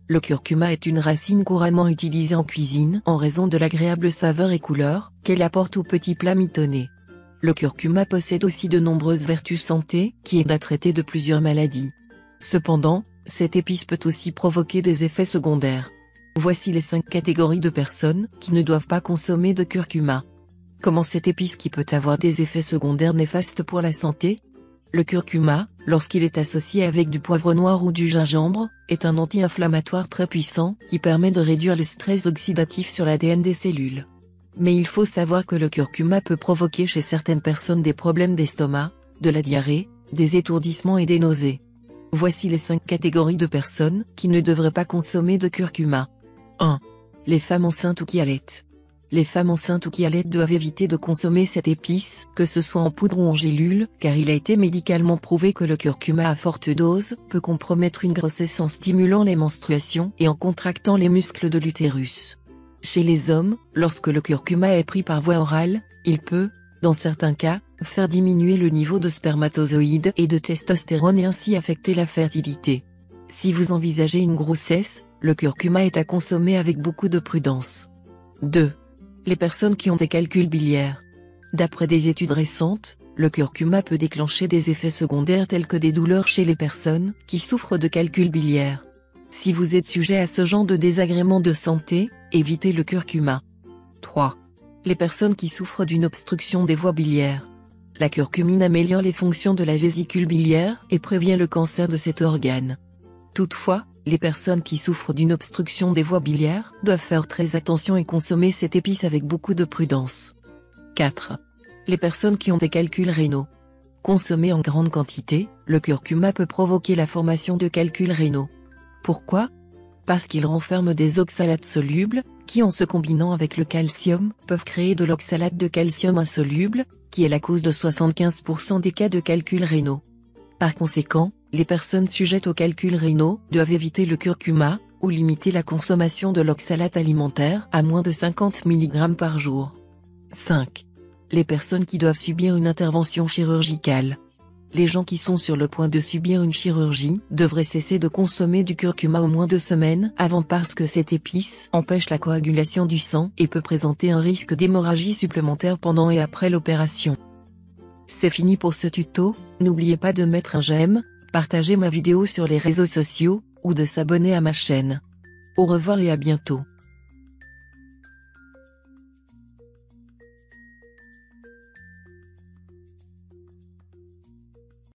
Le curcuma est une racine couramment utilisée en cuisine en raison de l'agréable saveur et couleur qu'elle apporte aux petits plats mitonnés. Le curcuma possède aussi de nombreuses vertus santé qui aident à traiter de plusieurs maladies. Cependant, cette épice peut aussi provoquer des effets secondaires. Voici les 5 catégories de personnes qui ne doivent pas consommer de curcuma. Comment cette épice qui peut avoir des effets secondaires néfastes pour la santé? Le curcuma, lorsqu'il est associé avec du poivre noir ou du gingembre, est un anti-inflammatoire très puissant qui permet de réduire le stress oxydatif sur l'ADN des cellules. Mais il faut savoir que le curcuma peut provoquer chez certaines personnes des problèmes d'estomac, de la diarrhée, des étourdissements et des nausées. Voici les 5 catégories de personnes qui ne devraient pas consommer de curcuma. 1. Les femmes enceintes ou qui allaitent. Les femmes enceintes ou qui allaitent doivent éviter de consommer cette épice, que ce soit en poudre ou en gélule, car il a été médicalement prouvé que le curcuma à forte dose peut compromettre une grossesse en stimulant les menstruations et en contractant les muscles de l'utérus. Chez les hommes, lorsque le curcuma est pris par voie orale, il peut, dans certains cas, faire diminuer le niveau de spermatozoïdes et de testostérone et ainsi affecter la fertilité. Si vous envisagez une grossesse, le curcuma est à consommer avec beaucoup de prudence. 2. Les personnes qui ont des calculs biliaires. D'après des études récentes, le curcuma peut déclencher des effets secondaires tels que des douleurs chez les personnes qui souffrent de calculs biliaires. Si vous êtes sujet à ce genre de désagréments de santé, évitez le curcuma. 3. Les personnes qui souffrent d'une obstruction des voies biliaires. La curcumine améliore les fonctions de la vésicule biliaire et prévient le cancer de cet organe. Toutefois, les personnes qui souffrent d'une obstruction des voies biliaires doivent faire très attention et consommer cette épice avec beaucoup de prudence. 4. Les personnes qui ont des calculs rénaux. Consommé en grande quantité, le curcuma peut provoquer la formation de calculs rénaux. Pourquoi? Parce qu'il renferme des oxalates solubles, qui en se combinant avec le calcium, peuvent créer de l'oxalate de calcium insoluble, qui est la cause de 75% des cas de calculs rénaux. Par conséquent, les personnes sujettes aux calculs rénaux doivent éviter le curcuma, ou limiter la consommation de l'oxalate alimentaire à moins de 50 mg par jour. 5. Les personnes qui doivent subir une intervention chirurgicale. Les gens qui sont sur le point de subir une chirurgie devraient cesser de consommer du curcuma au moins 2 semaines avant parce que cette épice empêche la coagulation du sang et peut présenter un risque d'hémorragie supplémentaire pendant et après l'opération. C'est fini pour ce tuto, n'oubliez pas de mettre un j'aime, partager ma vidéo sur les réseaux sociaux, ou de s'abonner à ma chaîne. Au revoir et à bientôt.